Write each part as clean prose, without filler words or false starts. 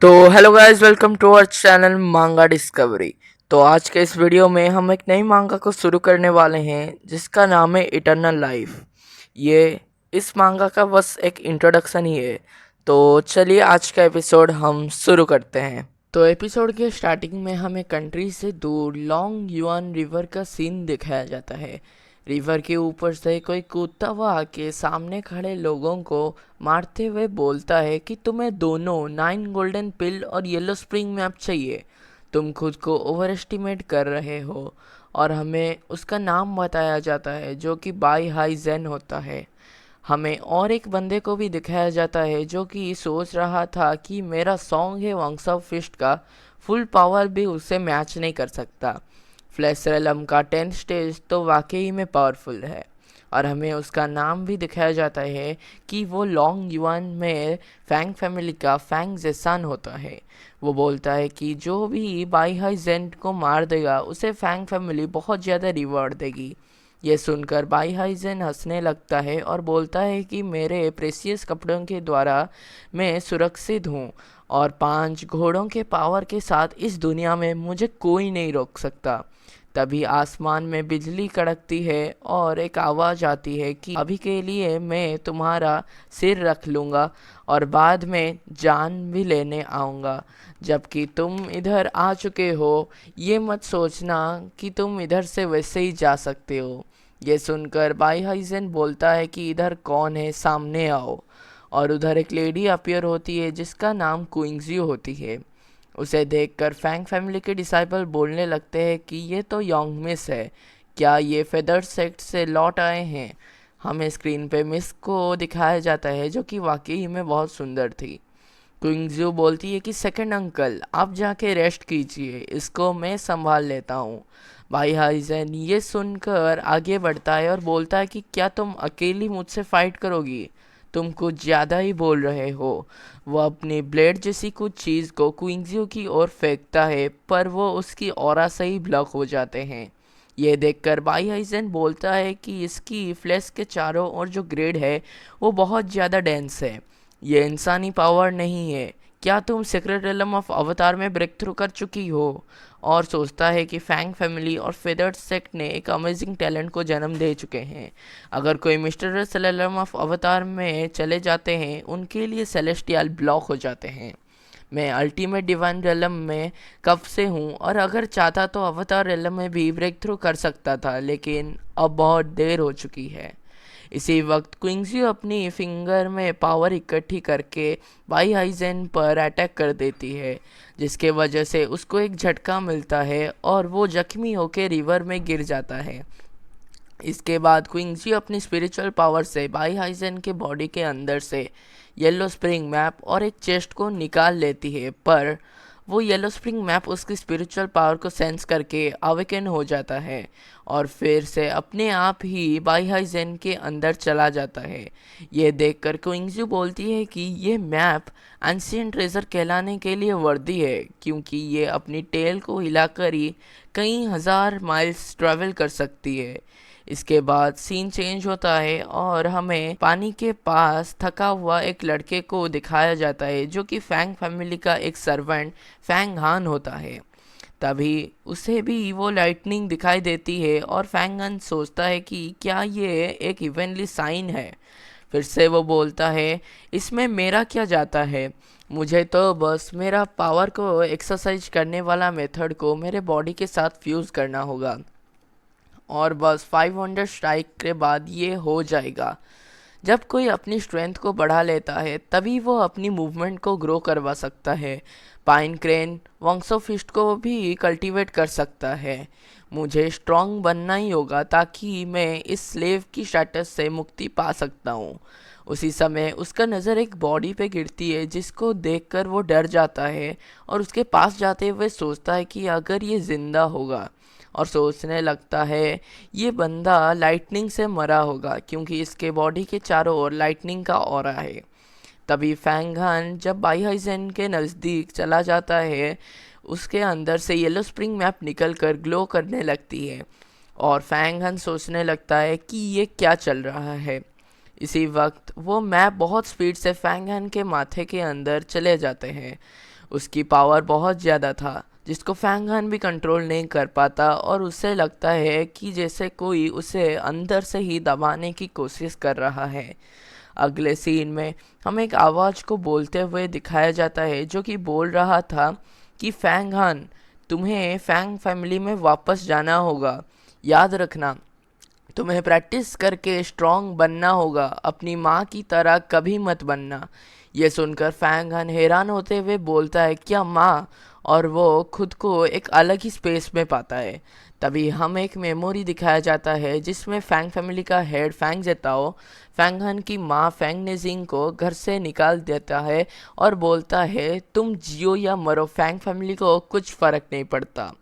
तो hello guys, welcome to our channel manga discovery. तो आज के इस वीडियो में हम एक नई मांगा को शुरू करने वाले हैं जिसका नाम है इटर्नल लाइफ। ये इस मांगा का बस एक इंट्रोडक्शन ही है। तो चलिए आज का एपिसोड हम शुरू करते हैं। तो एपिसोड के स्टार्टिंग में हमें कंट्री से दूर लॉन्ग युआन रिवर का सीन दिखाया जाता है। रिवर के ऊपर से कोई कूदता हुआ आके सामने खड़े लोगों को मारते हुए बोलता है कि तुम्हें दोनों 9 गोल्डन पिल और येलो स्प्रिंग मैप चाहिए। तुम खुद को ओवर एस्टिमेट कर रहे हो। और हमें उसका नाम बताया जाता है जो कि बाई हाई जेन होता है। हमें और एक बंदे को भी दिखाया जाता है जो कि सोच रहा था कि मेरा सॉन्ग है वंग्स ऑफ फिस्ट का फुल पावर भी उससे मैच नहीं कर सकता। फ्लैश रेलम का 10th स्टेज तो वाकई में पावरफुल है। और हमें उसका नाम भी दिखाया जाता है कि वो लॉन्ग युआन में फैंग फैमिली का फैंग जेसान होता है। वो बोलता है कि जो भी बाई हाई जेंट को मार देगा उसे फैंग फैमिली बहुत ज़्यादा रिवॉर्ड देगी। ये सुनकर बाई हाइजेन हंसने लगता है और बोलता है कि मेरे प्रेसियस कपड़ों के द्वारा मैं सुरक्षित हूँ और 5 घोड़ों के पावर के साथ इस दुनिया में मुझे कोई नहीं रोक सकता। तभी आसमान में बिजली कड़कती है और एक आवाज़ आती है कि अभी के लिए मैं तुम्हारा सिर रख लूँगा और बाद में जान भी लेने आऊँगा। जबकि तुम इधर आ चुके हो, ये मत सोचना कि तुम इधर से वैसे ही जा सकते हो। ये सुनकर बाई हाइजेन बोलता है कि इधर कौन है, सामने आओ। और उधर एक लेडी अपीयर होती है जिसका नाम क्विंगजियो होती है। उसे देखकर फैंग फैमिली के डिसाइपल बोलने लगते हैं कि ये तो योंग मिस है। क्या ये फेदर सेक्ट से लौट आए हैं? हमें स्क्रीन पे मिस को दिखाया जाता है जो कि वाकई में बहुत सुंदर थी। क्विंगजियो बोलती है कि सेकंड अंकल आप जाके रेस्ट कीजिए, इसको मैं संभाल लेता हूँ। भाई हाइजेन ये सुनकर आगे बढ़ता है और बोलता है कि क्या तुम अकेली मुझसे फाइट करोगी? तुम कुछ ज़्यादा ही बोल रहे हो। वो अपनी ब्लेड जैसी कुछ चीज़ को क्विंगजियो की ओर फेंकता है पर वो उसकी ऑरा से ही ब्लॉक हो जाते हैं। ये देखकर बाई हाइजेन बोलता है कि इसकी फ्लैश के चारों ओर जो ग्रेड है वो बहुत ज़्यादा डेंस है। ये इंसानी पावर नहीं है। क्या तुम सीक्रेट रेलम ऑफ अवतार में ब्रेक थ्रू कर चुकी हो? और सोचता है कि फैंग फैमिली और फेदर्ड सेक्ट ने एक अमेजिंग टैलेंट को जन्म दे चुके हैं। अगर कोई मिस्टर रेलम ऑफ अवतार में चले जाते हैं उनके लिए सेलेस्टियल ब्लॉक हो जाते हैं। मैं अल्टीमेट डिवाइन रेलम में कब से हूँ और अगर चाहता तो अवतार रेलम में भी ब्रेक थ्रू कर सकता था, लेकिन अब बहुत देर हो चुकी है। इसी वक्त क्विंगजी अपनी फिंगर में पावर इकट्ठी करके बाई हाइजेन पर अटैक कर देती है, जिसके वजह से उसको एक झटका मिलता है और वो जख्मी होकर रिवर में गिर जाता है। इसके बाद क्विंगजी अपनी स्पिरिचुअल पावर से बाई हाइजेन के बॉडी के अंदर से येलो स्प्रिंग मैप और एक चेस्ट को निकाल लेती है, पर वो येलो स्प्रिंग मैप उसकी स्पिरिचुअल पावर को सेंस करके अवेकन हो जाता है और फिर से अपने आप ही बाई हाइजेन के अंदर चला जाता है। ये देखकर क्विंगजी बोलती है कि ये मैप एंशिएंट ट्रेजर कहलाने के लिए वर्दी है, क्योंकि ये अपनी टेल को हिलाकर ही कई हज़ार माइल्स ट्रैवल कर सकती है। इसके बाद सीन चेंज होता है और हमें पानी के पास थका हुआ एक लड़के को दिखाया जाता है जो कि फैंग फैमिली का एक सर्वेंट फैंग हान होता है। तभी उसे भी वो लाइटनिंग दिखाई देती है और फैंग हान सोचता है कि क्या ये एक इवेंटली साइन है। फिर से वो बोलता है, इसमें मेरा क्या जाता है, मुझे तो बस मेरा पावर को एक्सरसाइज करने वाला मेथड को मेरे बॉडी के साथ फ्यूज़ करना होगा और बस 500 स्ट्राइक के बाद ये हो जाएगा। जब कोई अपनी स्ट्रेंथ को बढ़ा लेता है तभी वो अपनी मूवमेंट को ग्रो करवा सकता है। पाइन क्रेन वंग्सो फिस्ट को भी कल्टीवेट कर सकता है। मुझे स्ट्रांग बनना ही होगा ताकि मैं इस स्लेव की स्टेटस से मुक्ति पा सकता हूँ। उसी समय उसका नज़र एक बॉडी पे गिरती है जिसको देखकर वो डर जाता है और उसके पास जाते हुए सोचता है कि अगर ये ज़िंदा होगा, और सोचने लगता है ये बंदा लाइटनिंग से मरा होगा क्योंकि इसके बॉडी के चारों ओर लाइटनिंग का ऑरा है। तभी फैंगहान जब बाई हाइजेन के नज़दीक चला जाता है, उसके अंदर से येलो स्प्रिंग मैप निकल कर ग्लो करने लगती है और फैंगहान सोचने लगता है कि ये क्या चल रहा है। इसी वक्त वो मैप बहुत स्पीड से फैंगहान के माथे के अंदर चले जाते हैं। उसकी पावर बहुत ज़्यादा था जिसको फैंग हान भी कंट्रोल नहीं कर पाता, और उसे लगता है कि जैसे कोई उसे अंदर से ही दबाने की कोशिश कर रहा है। अगले सीन में हमें एक आवाज़ को बोलते हुए दिखाया जाता है जो कि बोल रहा था कि फैंग हान, तुम्हें फैंग फैमिली में वापस जाना होगा। याद रखना, तुम्हें प्रैक्टिस करके स्ट्रांग बनना होगा, अपनी माँ की तरह कभी मत बनना। ये सुनकर फैंग हन हैरान होते हुए बोलता है, क्या माँ? और वो खुद को एक अलग ही स्पेस में पाता है। तभी हम एक मेमोरी दिखाया जाता है जिसमें फैंग फैमिली का हेड फैंग जेताओ फैंग हन की माँ फैंग नेजिंग को घर से निकाल देता है और बोलता है, तुम जियो या मरो, फैंग फैमिली को कुछ फ़र्क नहीं पड़ता।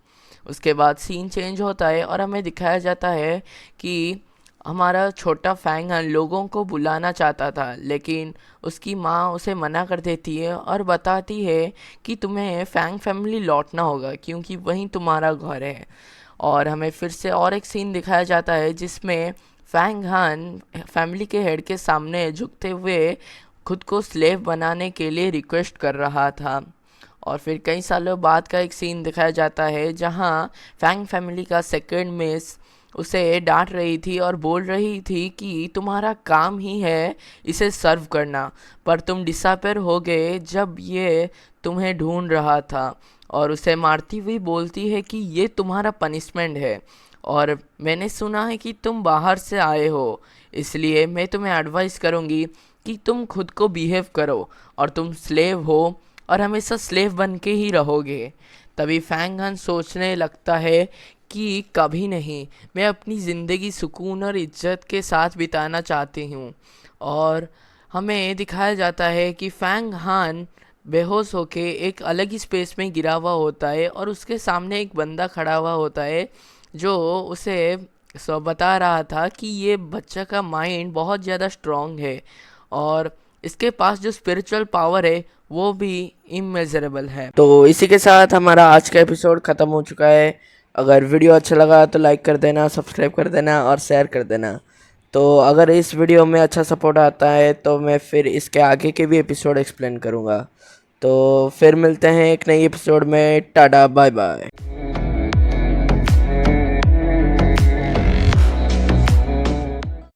उसके बाद सीन चेंज होता है और हमें दिखाया जाता है कि हमारा छोटा फैंग लोगों को बुलाना चाहता था, लेकिन उसकी माँ उसे मना कर देती है और बताती है कि तुम्हें फैंग फैमिली लौटना होगा क्योंकि वहीं तुम्हारा घर है। और हमें फिर से और एक सीन दिखाया जाता है जिसमें फैंग हान फैमिली के हेड के सामने झुकते हुए खुद को स्लेव बनाने के लिए रिक्वेस्ट कर रहा था। और फिर कई सालों बाद का एक सीन दिखाया जाता है जहां फैंग फैमिली का सेकंड मिस उसे डांट रही थी और बोल रही थी कि तुम्हारा काम ही है इसे सर्व करना, पर तुम डिसअपेयर हो गए जब ये तुम्हें ढूंढ रहा था। और उसे मारती हुई बोलती है कि ये तुम्हारा पनिशमेंट है, और मैंने सुना है कि तुम बाहर से आए हो, इसलिए मैं तुम्हें एडवाइस करूँगी कि तुम खुद को बिहेव करो, और तुम स्लेव हो और हमेशा स्लेव बन के ही रहोगे। तभी फैंग हन सोचने लगता है कि कभी नहीं, मैं अपनी ज़िंदगी सुकून और इज्जत के साथ बिताना चाहती हूँ। और हमें दिखाया जाता है कि फैंग हान बेहोश होके एक अलग ही स्पेस में गिरा हुआ होता है और उसके सामने एक बंदा खड़ा हुआ होता है जो उसे बता रहा था कि ये बच्चा का माइंड बहुत ज़्यादा स्ट्रांग है और इसके पास जो स्पिरिचुअल पावर है वो भी इमेजरेबल है। तो इसी के साथ हमारा आज का एपिसोड ख़त्म हो चुका है। अगर वीडियो अच्छा लगा तो लाइक कर देना, सब्सक्राइब कर देना और शेयर कर देना। तो अगर इस वीडियो में अच्छा सपोर्ट आता है तो मैं फिर इसके आगे के भी एपिसोड एक्सप्लेन करूँगा। तो फिर मिलते हैं एक नई एपिसोड में। Tata bye bye.